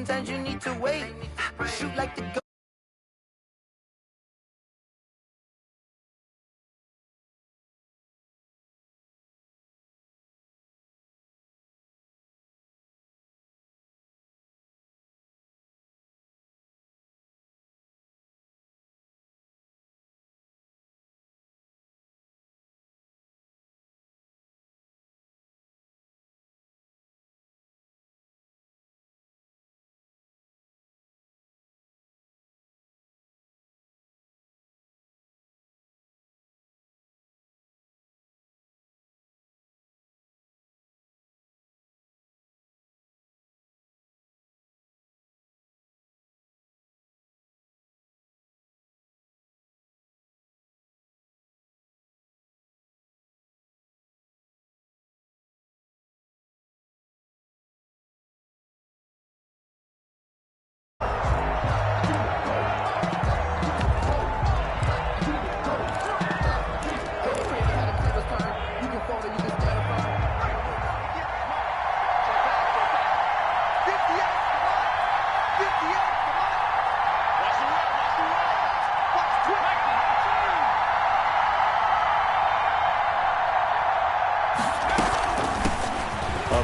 sometimes you need to wait. Shoot like the go.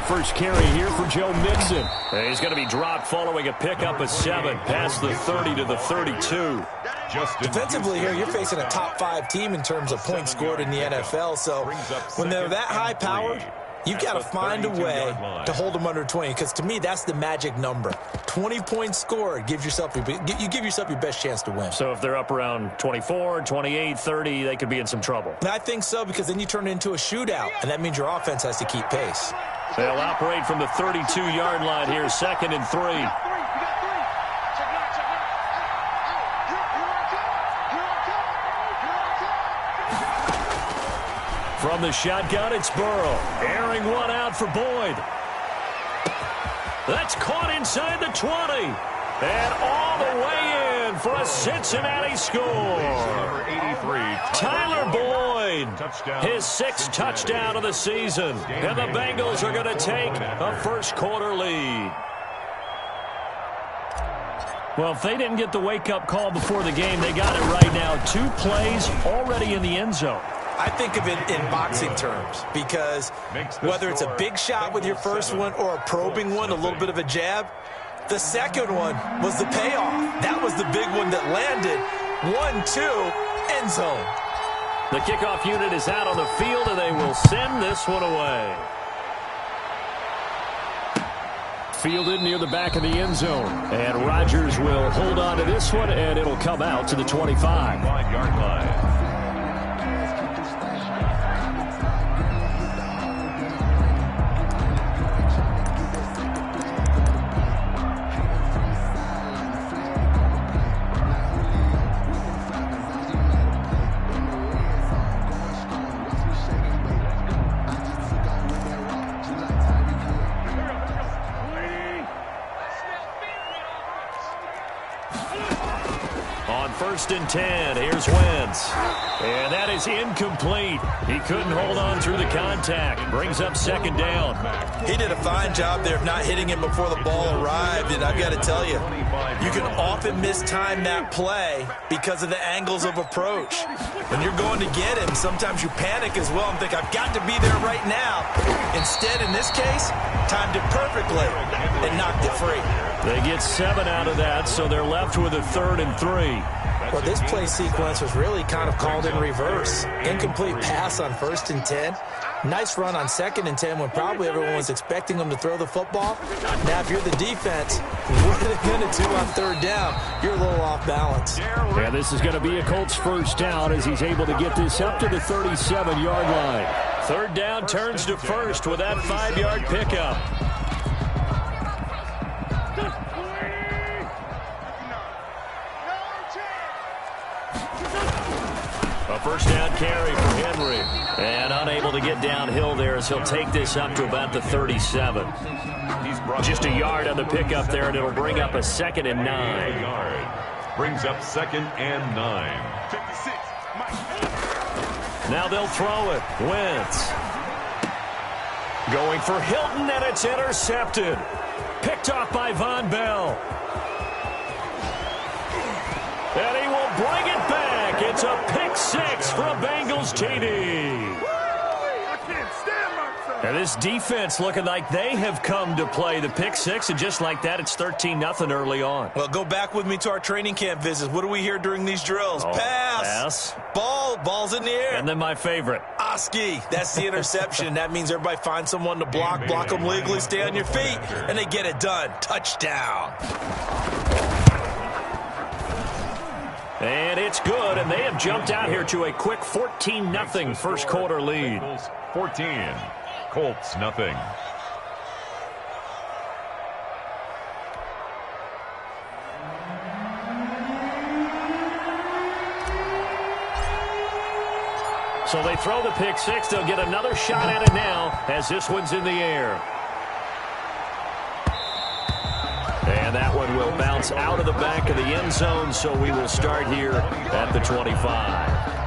First carry here for Joe Mixon. He's going to be dropped following a pickup of 7 past the 30 to the 32. Defensively here, you're facing a top-5 team in terms of points scored in the NFL. So when they're that high-powered, you got to find a way to hold them under 20. Because to me, that's the magic number. 20 points scored gives yourself you give yourself your best chance to win. So if they're up around 24, 28, 30, they could be in some trouble. I think so, because then you turn it into a shootout, and that means your offense has to keep pace. They'll operate from the 32-yard line here, 2nd and 3. From the shotgun, it's Burrow. Airing one out for Boyd. That's caught inside the 20. And all the way in for a Cincinnati score. Tyler Boyd, his 6th touchdown of the season. And the Bengals are going to take a first-quarter lead. Well, if they didn't get the wake-up call before the game, they got it right now. 2 plays already in the end zone. I think of it in boxing terms, because whether it's a big shot with your first one or a probing one, a little bit of a jab, the second one was the payoff. That was the big one that landed. 1-2, end zone. The kickoff unit is out on the field, and they will send this one away. Fielded near the back of the end zone. And Rodgers will hold on to this one, and it'll come out to the 25-yard line. First and 10. Here's Wentz. And that is incomplete. He couldn't hold on through the contact. Brings up 2nd down. He did a fine job there of not hitting him before the ball arrived. And I've got to tell you, you can often mistime that play because of the angles of approach. When you're going to get him, sometimes you panic as well and think, I've got to be there right now. Instead, in this case, timed it perfectly and knocked it free. They get 7 out of that, so they're left with a 3rd and 3. Well, this play sequence was really kind of called in reverse. Incomplete pass on 1st and 10. Nice run on 2nd and 10 when probably everyone was expecting them to throw the football. Now, if you're the defense, what are they going to do on 3rd down? You're a little off balance. Yeah, this is going to be a Colts first down as he's able to get this up to the 37-yard line. 3rd down turns to 1st with that 5-yard pickup. A first down carry for Henry. And unable to get downhill there as he'll take this up to about the 37. Just a yard on the pickup there, and it'll bring up a 2nd and 9. Brings up 2nd and 9. Now they'll throw it. Wentz. Going for Hilton, and it's intercepted. Picked off by Von Bell. go. And he will bring it back. It's a pick six from Bengals TD. And this defense looking like they have come to play the pick six, and just like that, it's 13-0 early on. Well, go back with me to our training camp visits. What do we hear during these drills? Pass. Ball's in the air. And then my favorite. Oski. That's the interception. That means everybody finds someone to block them legally, stay on your feet, and they get it done. Touchdown. And it's good, and they have jumped out here to a quick 14-0 first quarter lead. 14. Colts, nothing. So they throw the pick six. They'll get another shot at it now as this one's in the air. And that one will bounce out of the back of the end zone, so we will start here at the 25.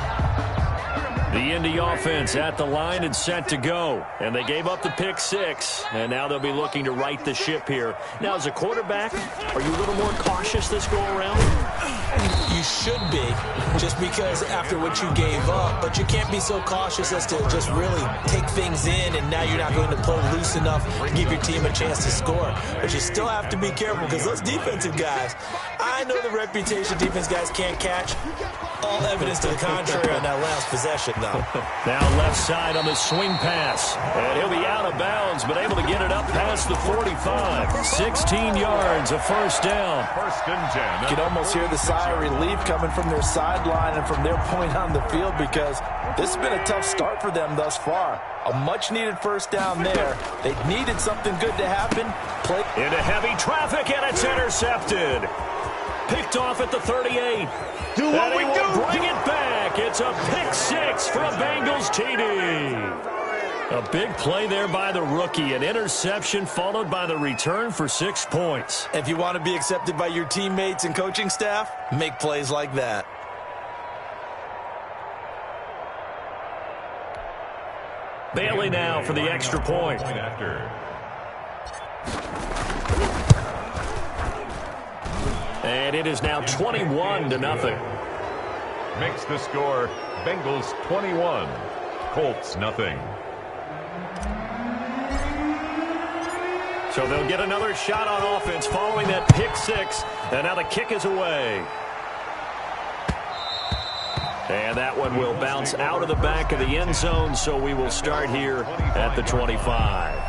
The Indy offense at the line and set to go. And they gave up the pick six, and now they'll be looking to right the ship here. Now, as a quarterback, are you a little more cautious this go around? You should be, just because after what you gave up, but you can't be so cautious as to just really take things in, and now you're not going to play loose enough to give your team a chance to score. But you still have to be careful, because those defensive guys, I know the reputation defense guys can't catch. All evidence to the contrary on that last possession, though. Now left side on the swing pass. And he'll be out of bounds, but able to get it up past the 45. 16 yards, a first down. First and 10. You can almost hear the sigh of relief coming from their sideline and from their point on the field, because this has been a tough start for them thus far. A much-needed first down there. They needed something good to happen. Into heavy traffic, and it's intercepted. Picked off at the 38. Do what we do. Bring it back. It's a pick six from Bengals TD. A big play there by the rookie. An interception followed by the return for 6 points. If you want to be accepted by your teammates and coaching staff, make plays like that. Bailey now for the extra point. And it is now 21-0. Makes the score Bengals 21, Colts nothing. So they'll get another shot on offense following that pick six. And now the kick is away. And that one will bounce out of the back of the end zone, so we will start here at the 25.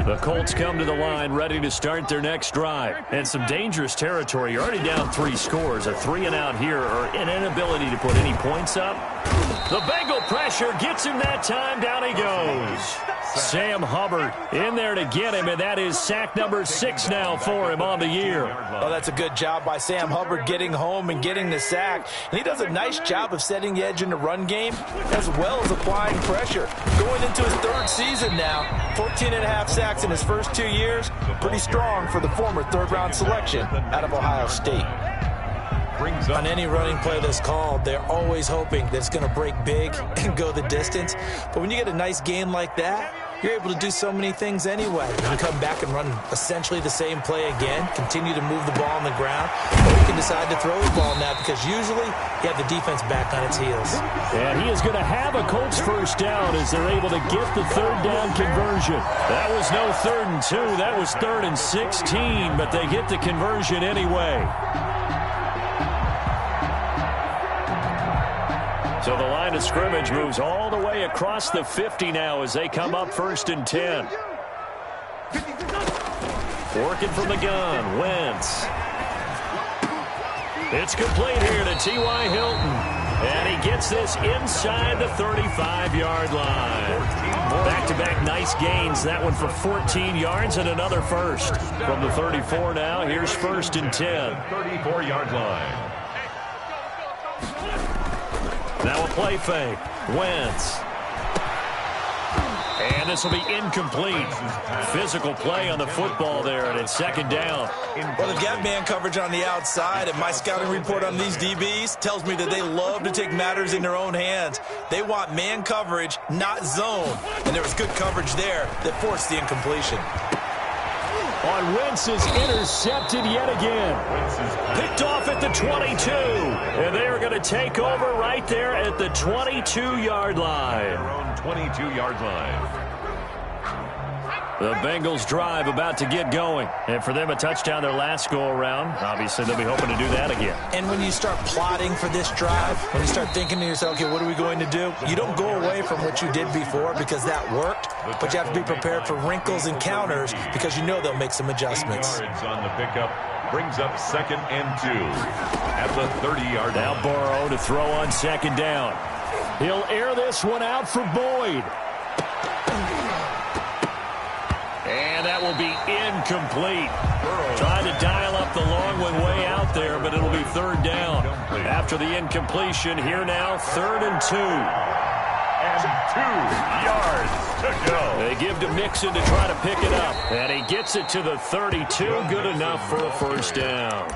The Colts come to the line ready to start their next drive. And some dangerous territory. You're already down 3 scores. A 3-and-out here, or an inability to put any points up. The Bengal pressure gets him that time. Down he goes. Sam Hubbard in there to get him, and that is sack number 6 now for him on the year. Oh, that's a good job by Sam Hubbard getting home and getting the sack. And he does a nice job of setting the edge in the run game as well as applying pressure. Going into his 3rd season now, 14.5 sacks in his first 2 years. Pretty strong for the former 3rd-round selection out of Ohio State. On any running play that's called, they're always hoping that it's going to break big and go the distance. But when you get a nice gain like that, you're able to do so many things anyway. You can come back and run essentially the same play again, continue to move the ball on the ground, or you can decide to throw the ball now because usually you have the defense back on its heels. And he is going to have a Colts first down as they're able to get the 3rd down conversion. That was no 3rd and 2. That was 3rd and 16, but they get the conversion anyway. So the line of scrimmage moves all the way across the 50 now as they come up 1st and 10. Working from the gun, Wentz. It's complete here to T.Y. Hilton. And he gets this inside the 35-yard line. Back-to-back nice gains. That one for 14 yards and another first. From the 34 now, here's 1st and 10. 34-yard line. Now a play fake. Wentz. And this will be incomplete. Physical play on the football there, and it's second down. Well, they've got man coverage on the outside, and my scouting report on these DBs tells me that they love to take matters in their own hands. They want man coverage, not zone. And there was good coverage there that forced the incompletion. On Wentz is intercepted yet again. Picked off at the 22. And they are going to take over right there at the 22-yard line. Their own 22-yard line. The Bengals drive about to get going. And for them, a touchdown their last go-around. Obviously, they'll be hoping to do that again. And when you start plotting for this drive, when you start thinking to yourself, okay, what are we going to do? You don't go away from what you did before because that worked, but you have to be prepared for wrinkles and counters because you know they'll make some adjustments. 8 yards on the pickup brings up 2nd and 2 at the 30-yard line. Now Burrow to throw on second down. He'll air this one out for Boyd. And that will be incomplete. Trying to dial up the long one way out there, but it'll be third down. After the incompletion, here now, 3rd and 2. And 2 yards to go. They give to Mixon to try to pick it up. And he gets it to the 32. Good enough for a first down.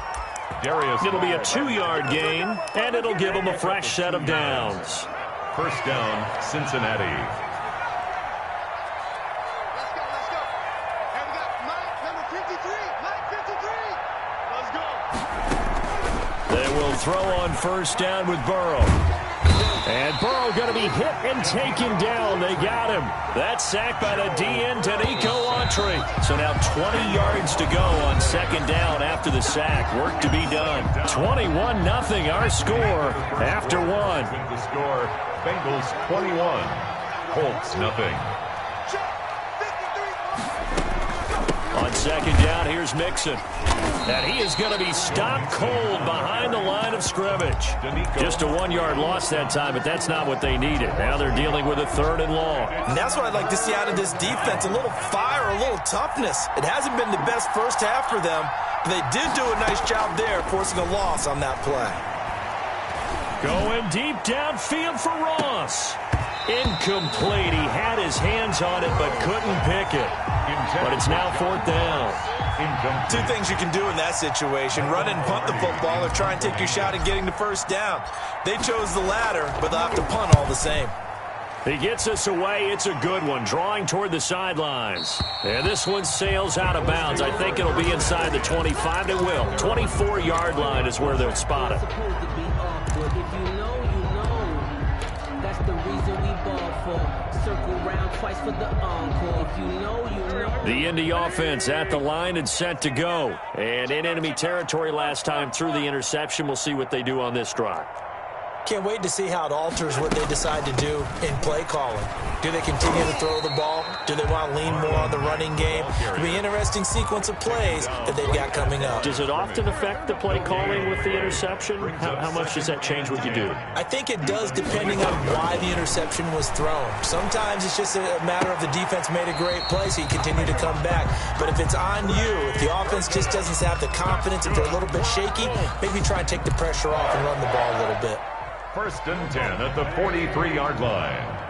It'll be a 2-yard gain, and it'll give them a fresh set of downs. First down, Cincinnati. Throw on first down with Burrow. And Burrow going to be hit and taken down. They got him. That's sacked by the DN, Danico Autry. So now 20 yards to go on second down after the sack. Work to be done. 21-0 our score after one. The score, Bengals 21, Colts nothing. On second down, here's Mixon. And he is going to be stopped cold behind the line of scrimmage. Just a 1-yard loss that time, but that's not what they needed. Now they're dealing with a 3rd and long. And that's what I'd like to see out of this defense, a little fire, a little toughness. It hasn't been the best first half for them, but they did do a nice job there, forcing a loss on that play. Going deep downfield for Ross. Incomplete. He had his hands on it, but couldn't pick it. But it's now 4th down. Two things you can do in that situation: run and punt the football, or try and take your shot at getting the first down. They chose the latter, but they'll have to punt all the same. He gets us away. It's a good one, drawing toward the sidelines. And this one sails out of bounds. I think it'll be inside the 25. It will. 24-yard line is where they'll spot it. That's the reason we ball for. Circle round twice for the encore. If you know, you know. The Indy offense at the line and set to go. And in enemy territory last time through the interception. We'll see what they do on this drive. Can't wait to see how it alters what they decide to do in play calling. Do they continue to throw the ball? Do they want to lean more on the running game? It'll be an interesting sequence of plays that they've got coming up. Does it often affect the play calling with the interception? How much does that change what you do? I think it does, depending on why the interception was thrown. Sometimes it's just a matter of the defense made a great play, so you continue to come back. But if it's on you, if the offense just doesn't have the confidence, if they're a little bit shaky, maybe try and take the pressure off and run the ball a little bit. 1st and 10 at the 43-yard line.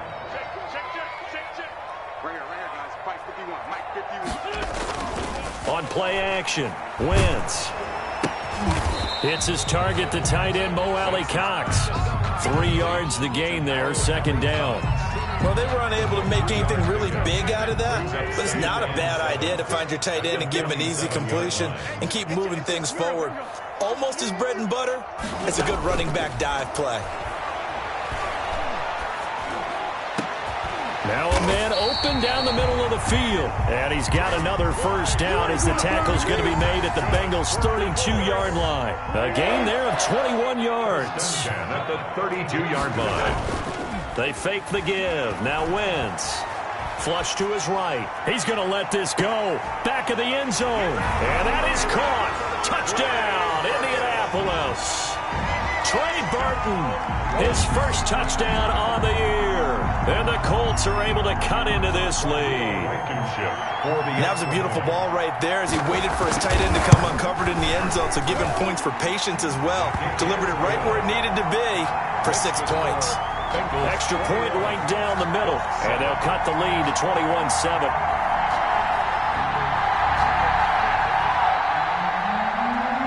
On play action, Wentz hits his target, the tight end, Mo Alley Cox. 3 yards the gain there, 2nd down. Well, they were unable to make anything really big out of that, but it's not a bad idea to find your tight end and give him an easy completion and keep moving things forward. Almost his bread and butter. It's a good running back dive play. Now a man open down the middle of the field. And he's got another first down as the tackle's going to be made at the Bengals' 32-yard line. A gain there of 21 yards. At the 32-yard line. They fake the give. Now Wentz. Flush to his right. He's going to let this go. Back of the end zone. And that is caught. Touchdown, Indianapolis. Trey Burton, his first touchdown on the year. And the Colts are able to cut into this lead. That was a beautiful ball right there as he waited for his tight end to come uncovered in the end zone, so give him points for patience as well. Delivered it right where it needed to be for 6 points. Extra point right down the middle, and they'll cut the lead to 21-7.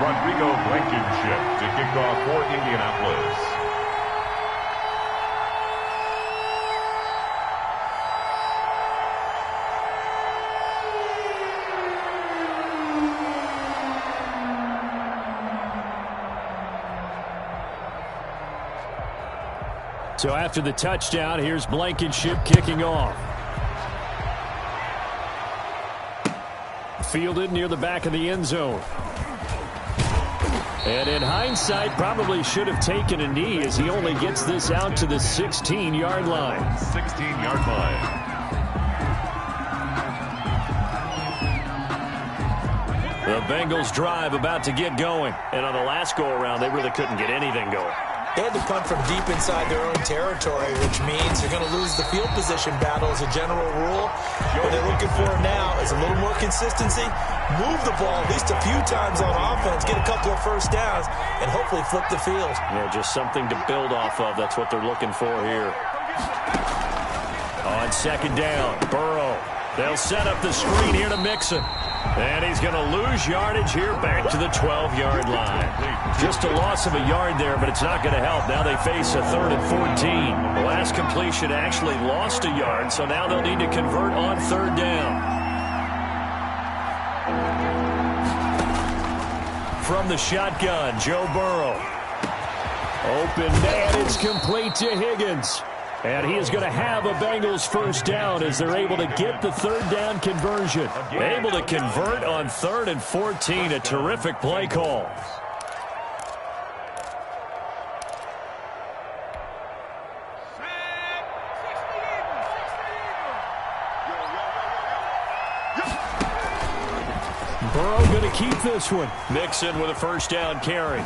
Rodrigo Blankenship to kick off for Indianapolis. So after the touchdown, here's Blankenship kicking off. Fielded near the back of the end zone. And in hindsight, probably should have taken a knee as he only gets this out to the 16-yard line. 16-yard line. The Bengals drive about to get going. And on the last go-around, they really couldn't get anything going. They had to punt from deep inside their own territory, which means they're going to lose the field position battle as a general rule. What they're looking for now is a little more consistency, move the ball at least a few times on offense, get a couple of first downs, and hopefully flip the field. Yeah, just something to build off of. That's what they're looking for here. On second down, Burrow. They'll set up the screen here to Mixon. And he's going to lose yardage here back to the 12-yard line. Just a loss of a yard there, but it's not going to help. Now they face a 3rd and 14. The last completion actually lost a yard, so now they'll need to convert on 3rd down. From the shotgun, Joe Burrow. Open man, it's complete to Higgins. And he is going to have a Bengals first down as they're able to get the 3rd down conversion. Able to convert on 3rd and 14. A terrific play call. Burrow going to keep this one. Mixon with a first down carry.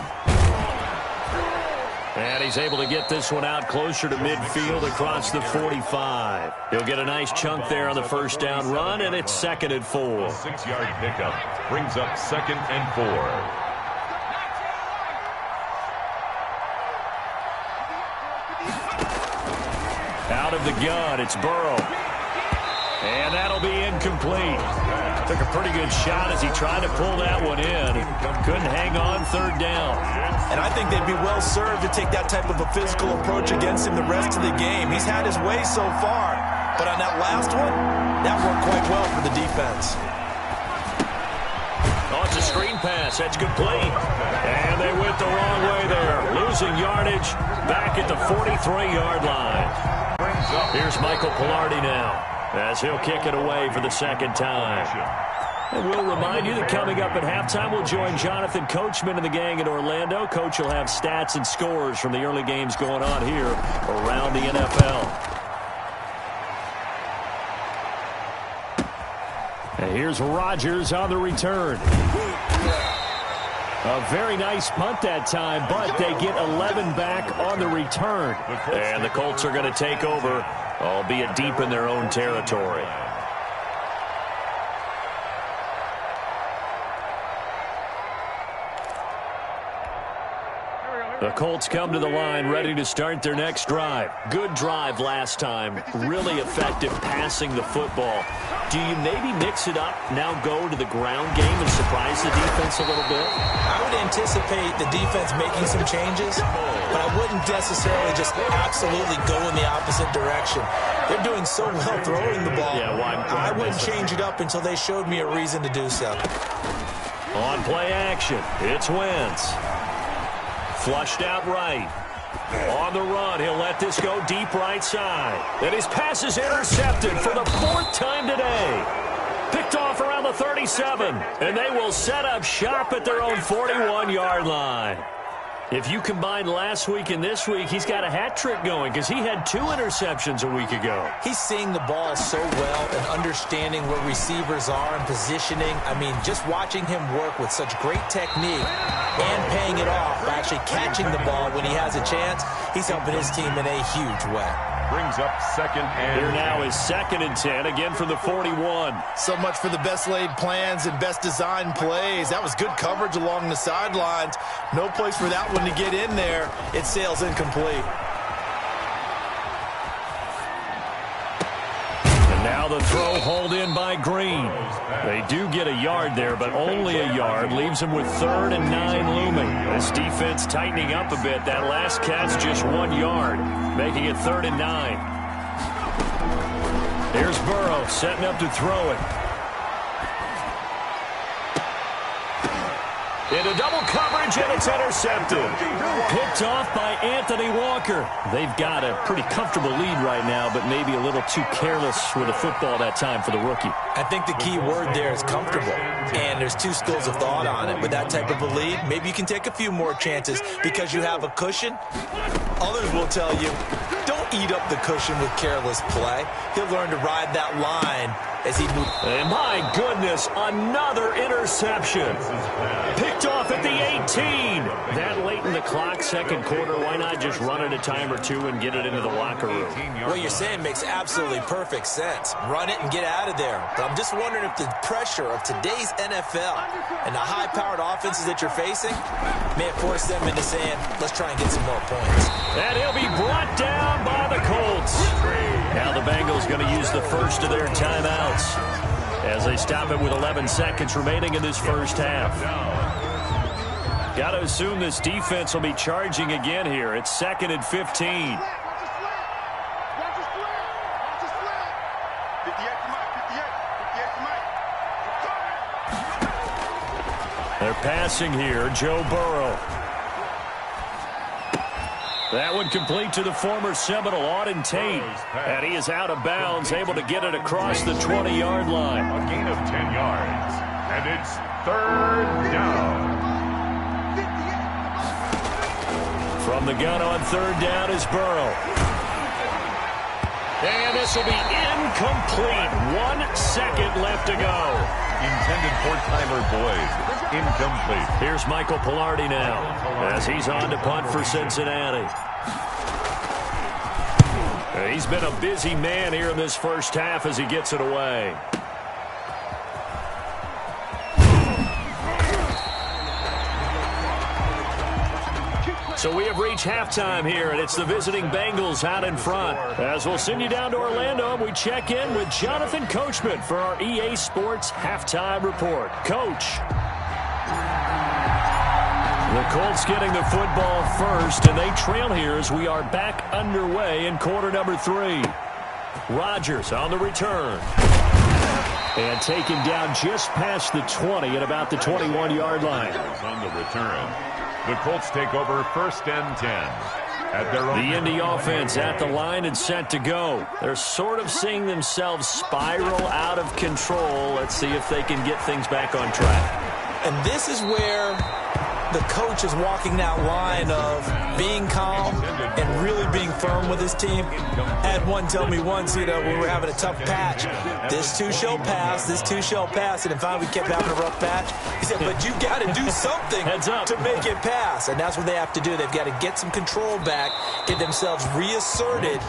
And he's able to get this one out closer to midfield across the 45. He'll get a nice chunk there on the first down run, and it's 2nd and 4. 6-yard pickup brings up 2nd and 4. Out of the gun, it's Burrow. And that'll be incomplete. Took a pretty good shot as he tried to pull that one in. Couldn't hang on 3rd down. And I think they'd be well served to take that type of a physical approach against him the rest of the game. He's had his way so far. But on that last one, that worked quite well for the defense. Oh, it's a screen pass. That's complete. And they went the wrong way there. Losing yardage back at the 43-yard line. Here's Michael Pilardi now, as he'll kick it away for the 2nd time. And we'll remind you that coming up at halftime, we'll join Jonathan Coachman and the gang in Orlando. Coach will have stats and scores from the early games going on here around the NFL. And here's Rodgers on the return. A very nice punt that time, but they get 11 back on the return. And the Colts are going to take over, albeit deep in their own territory. The Colts come to the line ready to start their next drive. Good drive last time. Really effective passing the football. Do you maybe mix it up, now go to the ground game and surprise the defense a little bit? I would anticipate the defense making some changes, but I wouldn't necessarily just absolutely go in the opposite direction. They're doing so well throwing the ball. Yeah, I wouldn't change it up until they showed me a reason to do so. On play action, it's Wentz. Flushed out right. On the run, he'll let this go deep right side. And his pass is intercepted for the 4th time today. Picked off around the 37. And they will set up shop at their own 41-yard line. If you combine last week and this week, he's got a hat trick going because he had 2 interceptions a week ago. He's seeing the ball so well and understanding where receivers are and positioning. I mean, just watching him work with such great technique and paying it off by actually catching the ball when he has a chance, he's helping his team in a huge way. Brings up 2nd and Here now is 2nd and 10, again from the 41. So much for the best laid plans and best designed plays. That was good coverage along the sidelines. No place for that one to get in there. It sails incomplete. Now the throw hauled in by Green. They do get a yard there, but only a yard. Leaves them with 3rd and 9 looming. This defense tightening up a bit. That last catch just 1 yard, making it 3rd and 9. Here's Burrow setting up to throw it. Into double coverage, and it's intercepted. Picked off by Anthony Walker. They've got a pretty comfortable lead right now, but maybe a little too careless with the football that time for the rookie. I think the key word there is comfortable, and there's 2 schools of thought on it. With that type of a lead, maybe you can take a few more chances because you have a cushion. Others will tell you, don't eat up the cushion with careless play. He'll learn to ride that line as he moves. And my goodness, another interception. Picked off at the 18. That late in the clock, second quarter, why not just run it a time or two and get it into the locker room? What you're saying makes absolutely perfect sense. Run it and get out of there. But I'm just wondering if the pressure of today's NFL and the high-powered offenses that you're facing may have forced them into saying, let's try and get some more points. And he'll be brought down by the Colts. Now the Bengals going to use the first of their timeouts as they stop it with 11 seconds remaining in this first half. Got to assume this defense will be charging again here. It's 2nd and 15. They're passing here, Joe Burrow. That one complete to the former Seminole, Auden Tate. And he is out of bounds, able to get it across the 20-yard line. A gain of 10 yards, and it's 3rd down. From the gun on 3rd down is Burrow. And this will be incomplete. 1 second left to go. Intended for Tyler Boyd. Incomplete. Here's Michael Pilardi now as he's on to punt for Cincinnati. He's been a busy man here in this first half as he gets it away. So we have reached halftime here, and it's the visiting Bengals out in front. As we'll send you down to Orlando, we check in with Jonathan Coachman for our EA Sports Halftime Report. Coach. The Colts getting the football first, and they trail here as we are back underway in quarter number 3. Rodgers on the return. And taken down just past the 20 at about the 21-yard line. On the return. The Colts take over 1st and 10. At their own the Indy offense at the line and set to go. They're sort of seeing themselves spiral out of control. Let's see if they can get things back on track. And this is where the coach is walking that line of being calm and really being firm with his team. I had one tell me once, when we were having a tough patch, this too shall pass, this too shall pass. And finally we kept having a rough patch. He said, but you got to do something to make it pass. And that's what they have to do. They've got to get some control back, get themselves reasserted,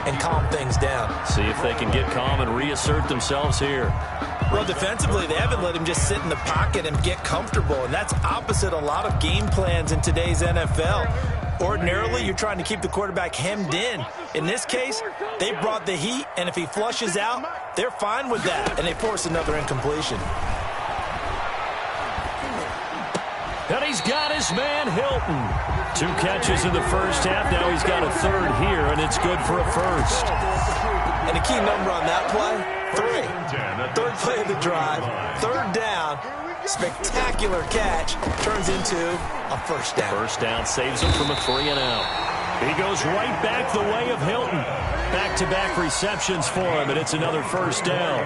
and calm things down. See if they can get calm and reassert themselves here. Well, defensively, they haven't let him just sit in the pocket and get comfortable, and that's opposite a lot of game plans in today's NFL. Ordinarily, you're trying to keep the quarterback hemmed in. In this case, they brought the heat, and if he flushes out, they're fine with that, and they force another incompletion. And he's got his man, Hilton. 2 catches in the first half. Now he's got a 3rd here, and it's good for a first. And the key number on that play, 3. 3rd play of the drive, 3rd down, spectacular catch, turns into a first down. First down saves him from a 3 and out. He goes right back the way of Hilton. Back-to-back receptions for him, and it's another first down.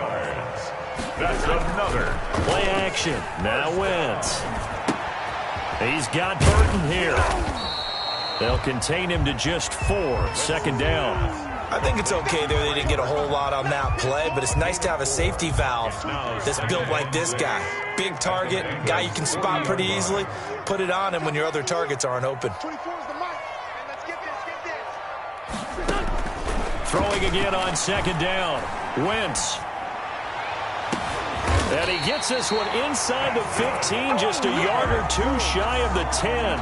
That's another. Play action. Now Wentz. He's got Burton here. They'll contain him to just 4. 2nd down. I think it's okay there. They didn't get a whole lot on that play, but it's nice to have a safety valve that's built like this guy. Big target, guy you can spot pretty easily. Put it on him when your other targets aren't open. Throwing again on 2nd down. Wentz. And he gets this one inside the 15, just a yard or 2 shy of the 10.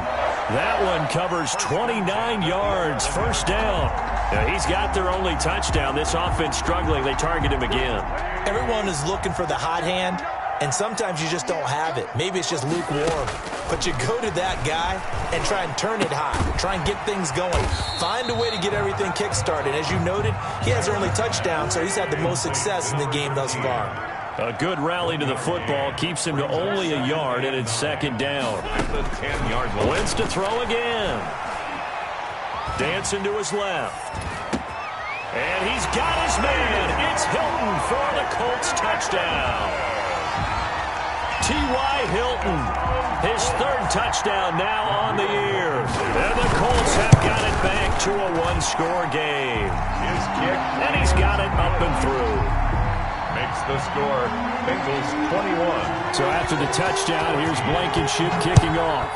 That one covers 29 yards, first down. Now, he's got their only touchdown. This offense struggling. They target him again. Everyone is looking for the hot hand, and sometimes you just don't have it. Maybe it's just lukewarm. But you go to that guy and try and turn it hot. Try and get things going. Find a way to get everything kick-started. As you noted, he has their only touchdown, so he's had the most success in the game thus far. A good rally to the football keeps him to only a yard, and it's second down. The 10-yard line. Wins to throw again. Dancing to his left. And he's got his man. It's Hilton for the Colts touchdown. T.Y. Hilton, his third touchdown now on the year. And the Colts have got it back to a one-score game. His kick. And he's got it up and through. Makes the score. Bengals 21. So after the touchdown, here's Blankenship kicking off.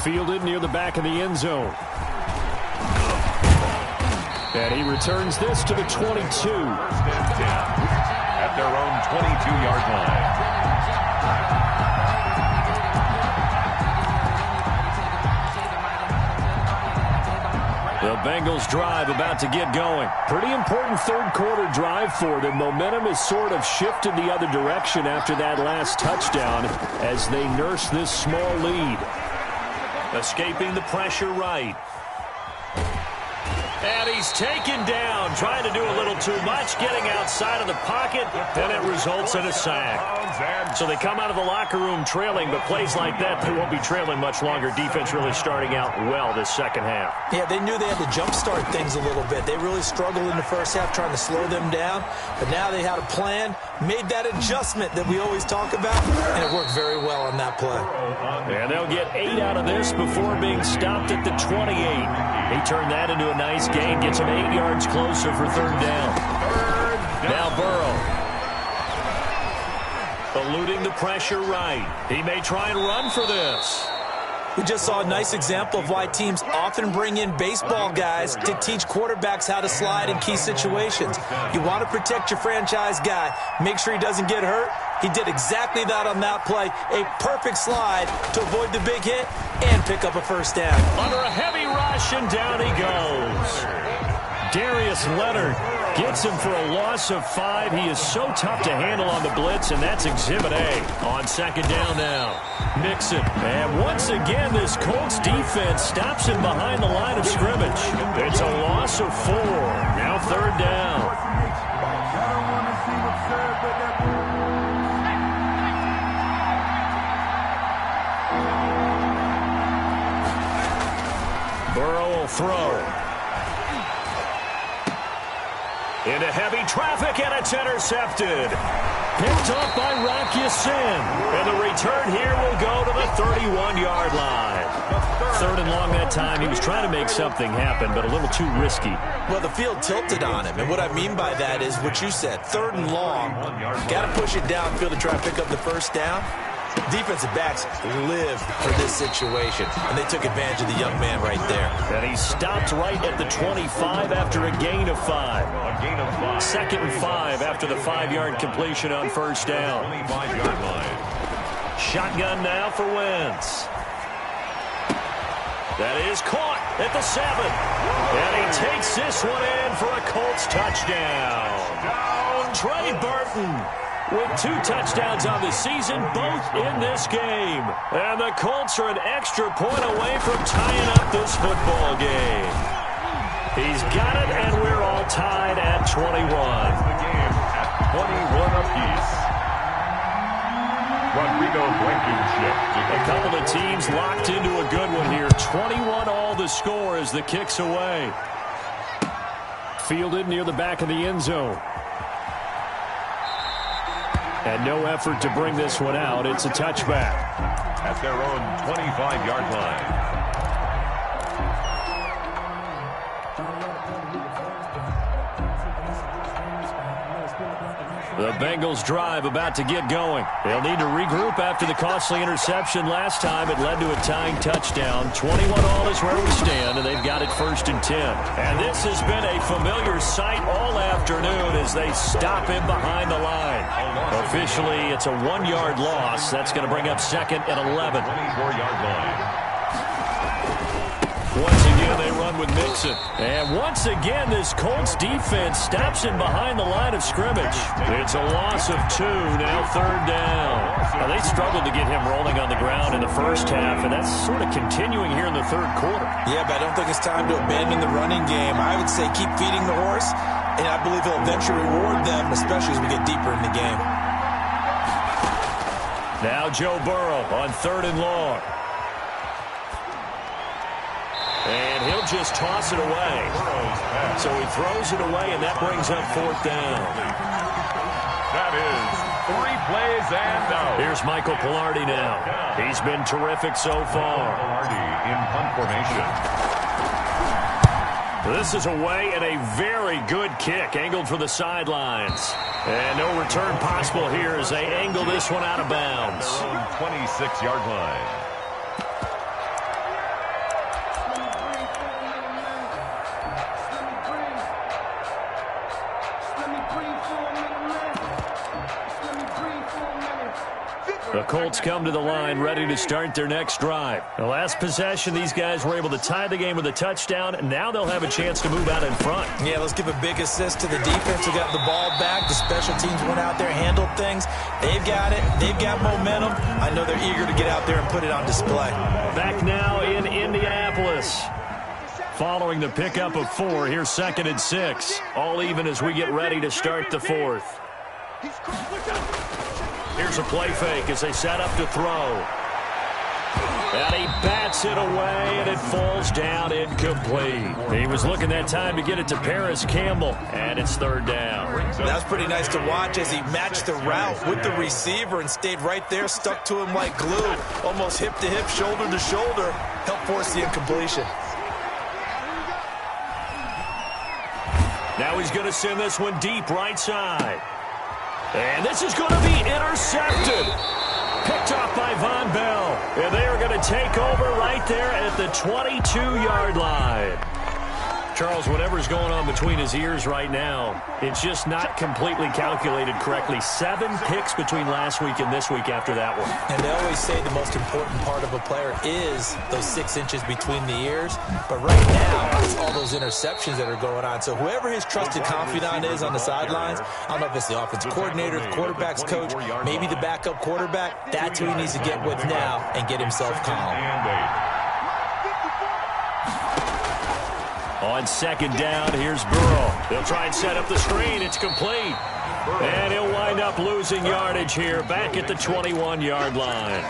Fielded near the back of the end zone. And he returns this to the 22. First and 10 at their own 22-yard line. The Bengals drive about to get going. Pretty important third quarter drive for them. Momentum has sort of shifted the other direction after that last touchdown as they nurse this small lead. Escaping the pressure right. And he's taken down, trying to do a little too much, getting outside of the pocket, and it results in a sack. So they come out of the locker room trailing, but plays like that, they won't be trailing much longer. Defense really starting out well this second half. Yeah, they knew they had to jumpstart things a little bit. They really struggled in the first half trying to slow them down, but now they had a plan, made that adjustment that we always talk about, and it worked very well on that play. And they'll get 8 out of this before being stopped at the 28. He turned that into a nice gain, gets him 8 yards closer for third down. Now Burrow. Eluding the pressure right. He may try and run for this. We just saw a nice example of why teams often bring in baseball guys to teach quarterbacks how to slide in key situations. You want to protect your franchise guy. Make sure he doesn't get hurt. He did exactly that on that play. A perfect slide to avoid the big hit and pick up a first down. Under a heavy rush, and down he goes. Darius Leonard gets him for a loss of 5. He is so tough to handle on the blitz, and that's Exhibit A. On second down now. Mixon. And once again, this Colts defense stops him behind the line of scrimmage. It's a loss of 4. Now third down. Burrow will throw. Into heavy traffic, and it's intercepted. Picked off by Rock Ya-Sin. And the return here will go to the 31-yard line. Third and long that time. He was trying to make something happen, but a little too risky. Well, the field tilted on him, and what I mean by that is what you said. Third and long, got to push it downfield to try to pick up the first down. Defensive backs lived for this situation, and they took advantage of the young man right there. And he stopped right at the 25 after a gain of 5. A gain of 5. Second and 5 after the 5-yard completion on first down. 25-yard line. Shotgun now for Wentz. That is caught at the 7. And he takes this one in for a Colts touchdown. Trey Burton with 2 touchdowns on the season, both in this game. And the Colts are an extra point away from tying up this football game. He's got it, and we're all tied at 21. The game at 21 apiece. Rodrigo Blankenship. A couple of teams locked into a good one here. 21 all the score as the kick's away. Fielded near the back of the end zone. And no effort to bring this one out. It's a touchback. At their own 25-yard line. The Bengals drive about to get going. They'll need to regroup after the costly interception last time. It led to a tying touchdown. 21-all is where we stand, and they've got it 1st and 10. And this has been a familiar sight all afternoon as they stop him behind the line. Officially, it's a 1-yard loss. That's going to bring up 2nd and 11. 24-yard line. Once again, they run with Mixon. And once again, this Colts defense stops him behind the line of scrimmage. It's a loss of 2, now 3rd down. Now, they struggled to get him rolling on the ground in the first half, and that's sort of continuing here in the 3rd quarter. Yeah, but I don't think it's time to abandon the running game. I would say keep feeding the horse, and I believe he'll eventually reward them, especially as we get deeper in the game. Now Joe Burrow on 3rd and long. And he'll just toss it away. So he throws it away, and that brings up 4th down. That is 3 plays and out. Here's Michael Pilardi now. He's been terrific so far. Pilardi in punt formation. This is away and a very good kick, angled for the sidelines. And no return possible here as they angle this one out of bounds. 26-yard line. The Colts come to the line ready to start their next drive. The last possession, these guys were able to tie the game with a touchdown, and now they'll have a chance to move out in front. Yeah, let's give a big assist to the defense who got the ball back. The special teams went out there, handled things. They've got it. They've got momentum. I know they're eager to get out there and put it on display. Back now in Indianapolis. Following the pickup of 4, here's 2nd and 6. All even as we get ready to start the 4th. Here's a play fake as they set up to throw. And he bats it away, and it falls down incomplete. He was looking that time to get it to Paris Campbell, and it's 3rd down. That's pretty nice to watch as he matched the route with the receiver and stayed right there, stuck to him like glue, almost hip to hip, shoulder to shoulder, helped force the incompletion. Now he's going to send this one deep right side. And this is going to be intercepted. Picked off by Von Bell. And they are going to take over right there at the 22-yard line. Charles, whatever's going on between his ears right now, it's just not completely calculated correctly. 7 picks between last week and this week after that one. And they always say the most important part of a player is those 6 inches between the ears. But right now, it's all those interceptions that are going on. So whoever his trusted confidant is on the sidelines, I don't know if it's the offensive coordinator, the quarterback's coach, maybe the backup quarterback, that's who he needs to get with now and get himself calm. On 2nd down, here's Burrow. They'll try and set up the screen. It's complete. And he'll wind up losing yardage here back at the 21-yard line.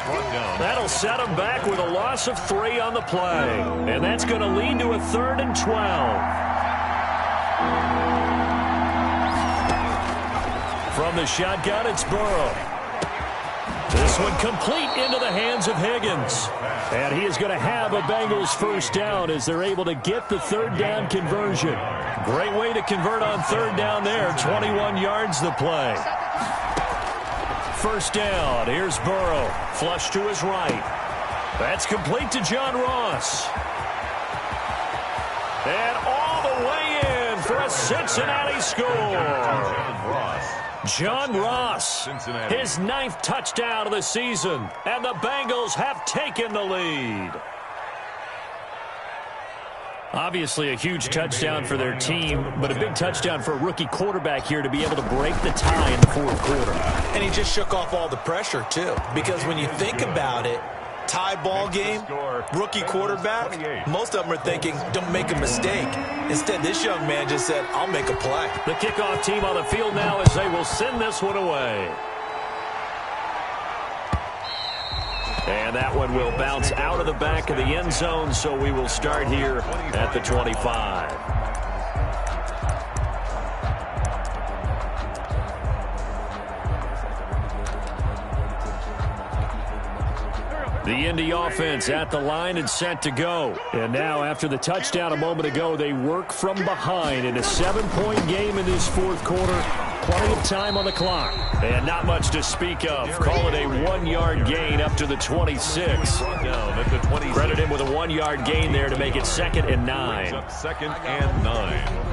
That'll set him back with a loss of 3 on the play. And that's going to lead to a 3rd and 12. From the shotgun, it's Burrow. This one complete into the hands of Higgins. And he is going to have a Bengals 1st down as they're able to get the 3rd down conversion. Great way to convert on 3rd down there. 21 yards the play. 1st down. Here's Burrow. Flush to his right. That's complete to John Ross. And all the way in for a Cincinnati score. John Ross, his 9th touchdown of the season, and the Bengals have taken the lead. Obviously a huge touchdown for their team, but a big touchdown for a rookie quarterback here to be able to break the tie in the 4th quarter. And he just shook off all the pressure, too, because when you think about it, tie ball game, rookie quarterback, most of them are thinking, don't make a mistake. Instead, this young man just said, I'll make a play. The kickoff team on the field now as they will send this one away. And that one will bounce out of the back of the end zone, so we will start here at the 25. The Indy offense at the line and set to go. And now, after the touchdown a moment ago, they work from behind in a 7-point game in this 4th quarter. plenty of time on the clock. And not much to speak of. Call it a 1-yard gain up to the 26. Credit him with a 1-yard gain there to make it 2nd and 9. 2nd and 9.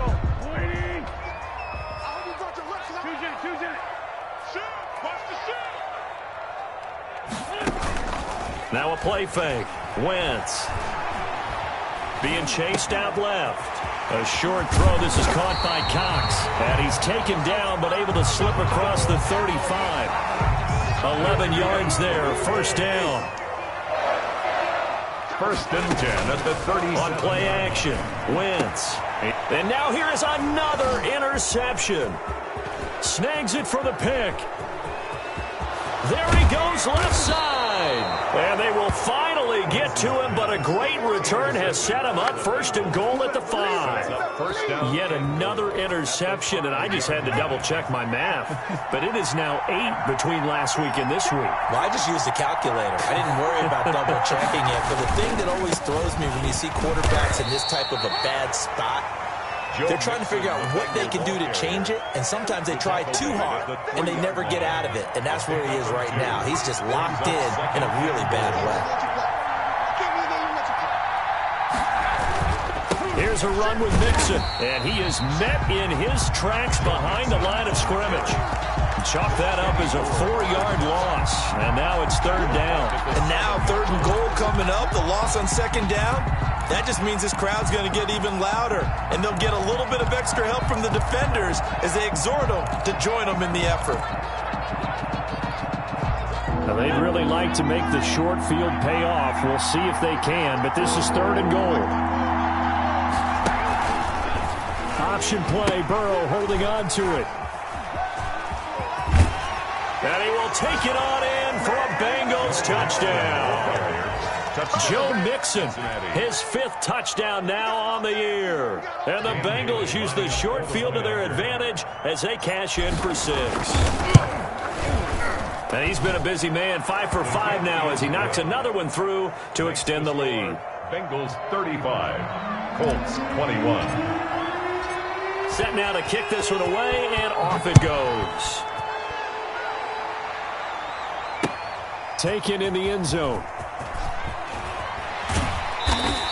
Now a play fake. Wentz being chased out left. A short throw. This is caught by Cox. And he's taken down but able to slip across the 35. 11 yards there. First down. 1st and 10 at the 30. On play action. Wentz. And now here is another interception. Snags it for the pick. There he goes left side. And they will finally get to him, but a great return has set him up 1st and goal at the 5. Yet another interception, and I just had to double-check my math. But it is now 8 between last week and this week. Well, I just used the calculator. I didn't worry about double-checking it. But the thing that always throws me when you see quarterbacks in this type of a bad spot, they're trying to figure out what they can do to change it, and sometimes they try too hard, and they never get out of it, and that's where he is right now. He's just locked in a really bad way. Here's a run with Mixon, and he is met in his tracks behind the line of scrimmage. Chalk that up as a 4-yard loss, and now it's 3rd down. And now 3rd and goal coming up, the loss on 2nd down. That just means this crowd's going to get even louder, and they'll get a little bit of extra help from the defenders as they exhort them to join them in the effort. Now, they'd really like to make the short field pay off. We'll see if they can, but this is 3rd and goal. Option play, Burrow holding on to it. And he will take it on in for a Bengals touchdown. Joe Mixon, his 5th touchdown now on the year. And the Bengals use the short field to their advantage as they cash in for 6. And he's been a busy man, 5 for 5 now as he knocks another one through to extend the lead. Bengals 35, Colts 21. Set now to kick this one away, and off it goes. Taken in the end zone.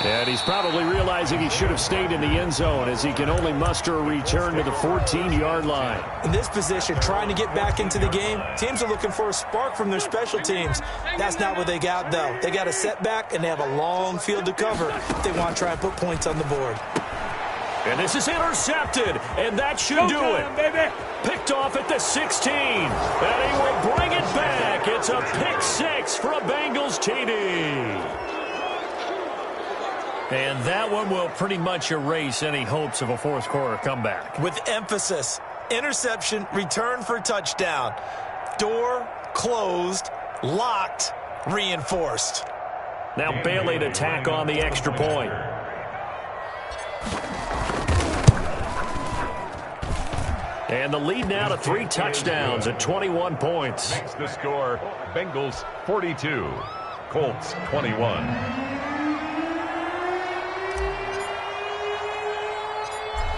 And he's probably realizing he should have stayed in the end zone as he can only muster a return to the 14-yard line. In this position, trying to get back into the game, teams are looking for a spark from their special teams. That's not what they got, though. They got a setback, and they have a long field to cover if they want to try and put points on the board. And this is intercepted, and that should do it. Baby. Picked off at the 16, and he will bring it back. It's a pick 6 for a Bengals TD. And that one will pretty much erase any hopes of a 4th quarter comeback. With emphasis, interception, return for touchdown. Door closed, locked, reinforced. Now Bailey to tack on the extra point. And the lead now to 3 touchdowns at 21 points. Makes the score, Bengals 42, Colts 21.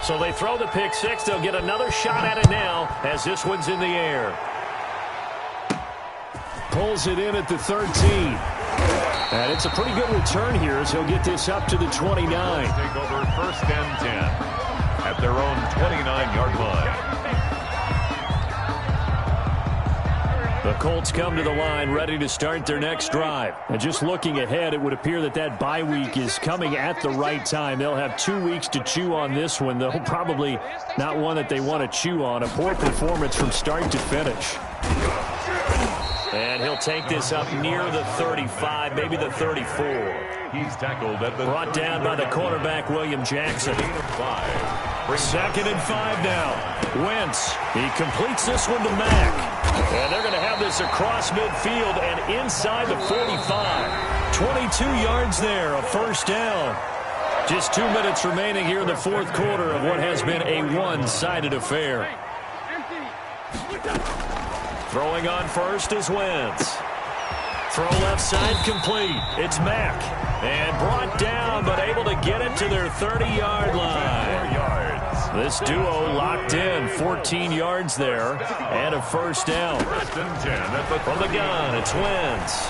So they throw the pick 6. They'll get another shot at it now as this one's in the air. Pulls it in at the 13. And it's a pretty good return here as he'll get this up to the 29. Take over 1st and 10 at their own 29-yard line. The Colts come to the line ready to start their next drive. And just looking ahead, it would appear that that bye week is coming at the right time. They'll have 2 weeks to chew on this one, though probably not one that they want to chew on. A poor performance from start to finish. And he'll take this up near the 35, maybe the 34. He's tackled at the brought down by the cornerback, William Jackson. 2nd and 5 now. Wentz, he completes this one to Mack. And they're going to have this across midfield and inside the 45. 22 yards there, a 1st down. Just 2 minutes remaining here in the 4th quarter of what has been a one-sided affair. Throwing on first is Wentz. Throw left side complete. It's Mack. And brought down, but able to get it to their 30-yard line. 4 yards. This duo locked in, 14 yards there, and a first down. From the gun, it's Wentz.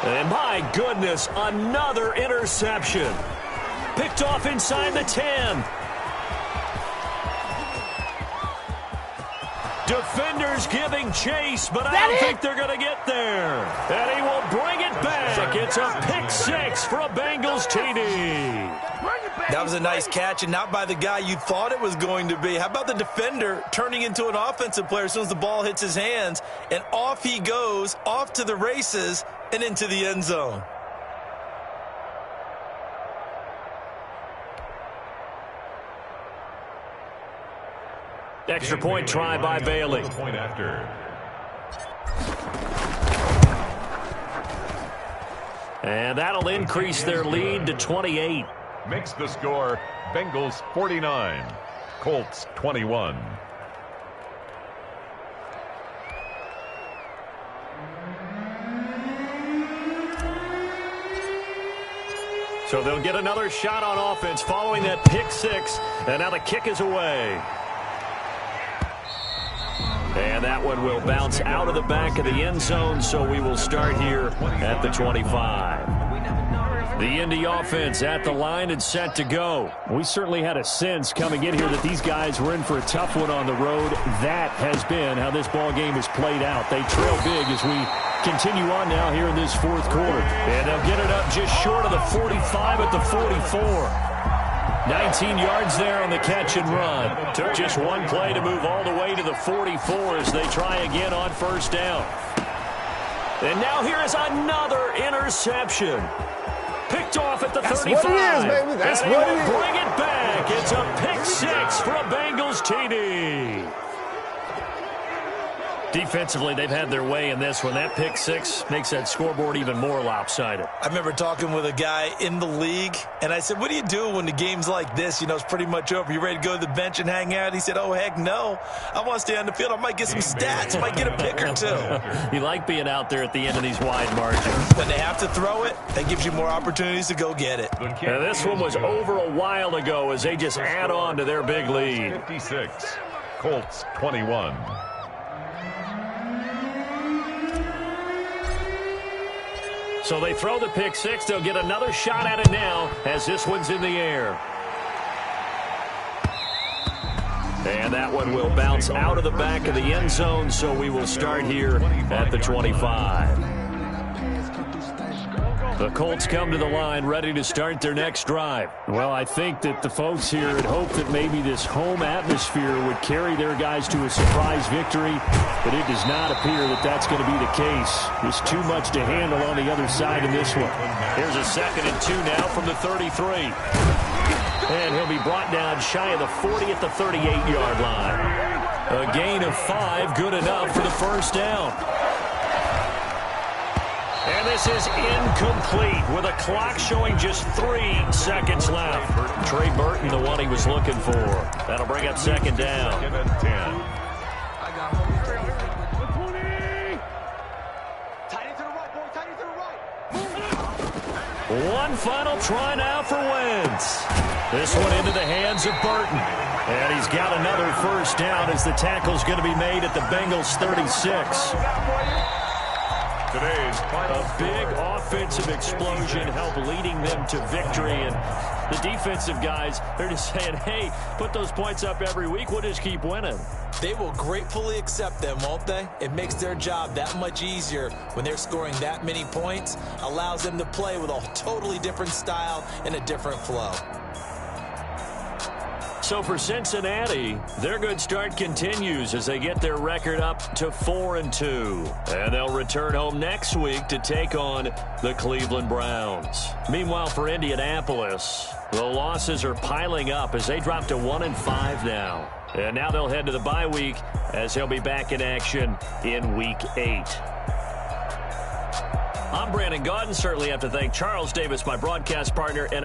And my goodness, another interception. Picked off inside the 10. Defenders giving chase, but I don't think they're going to get there. And he will bring it back. It's a pick six for a Bengals TD. That was a nice catch, and not by the guy you thought it was going to be. How about the defender turning into an offensive player as soon as the ball hits his hands, and off he goes, off to the races, and into the end zone. Extra point try by Bailey. Point after. And that'll increase their lead to 28. Makes the score Bengals 49, Colts 21. So they'll get another shot on offense following that pick six, and now the kick is away. And that one will bounce out of the back of the end zone, so we will start here at the 25. The Indy offense at the line and set to go. We certainly had a sense coming in here that these guys were in for a tough one on the road. That has been how this ball game has played out. They trail big as we continue on now here in this fourth quarter. And they'll get it up just short of the 45 at the 44. 19 yards there on the catch and run. Took just one play to move all the way to the 44 as they try again on first down. And now here is another interception. Picked off at the 35. That's what it is, baby. That's what it is. Bring it back. It's a pick six for a Bengals TD. Defensively, they've had their way in this one. That pick six makes that scoreboard even more lopsided. I remember talking with a guy in the league, and I said, what do you do when the game's like this? You know, it's pretty much over. You ready to go to the bench and hang out? He said, oh, heck no. I want to stay on the field. I might get some stats. Might get a pick or two. You like being out there at the end of these wide margins. When they have to throw it, that gives you more opportunities to go get it. And this one was over a while ago as they just add on to their big lead. 56, Colts 21. So they throw the pick six. They'll get another shot at it now as this one's in the air. And that one will bounce out of the back of the end zone, so we will start here at the 25. The Colts come to the line ready to start their next drive. Well, I think that the folks here had hoped that maybe this home atmosphere would carry their guys to a surprise victory, but it does not appear that that's going to be the case. There's too much to handle on the other side in this one. Here's a 2nd and 2 now from the 33. And he'll be brought down shy of the 40 at the 38-yard line. A gain of 5, good enough for the first down. And this is incomplete with a clock showing just 3 seconds left. Trey Burton, the one he was looking for. That'll bring up 2nd down. 2nd and 10. One final try now for Wentz. This one into the hands of Burton. And he's got another first down as the tackle's going to be made at the Bengals 36. A big offensive explosion helped leading them to victory. And the defensive guys, they're just saying, hey, put those points up every week. We'll just keep winning. They will gratefully accept them, won't they? It makes their job that much easier when they're scoring that many points. Allows them to play with a totally different style and a different flow. So for Cincinnati, their good start continues as they get their record up to 4-2. And they'll return home next week to take on the Cleveland Browns. Meanwhile, for Indianapolis, the losses are piling up as they drop to 1-5 now. And now they'll head to the bye week as they'll be back in action in Week 8. I'm Brandon Gaudin. Certainly have to thank Charles Davis, my broadcast partner, and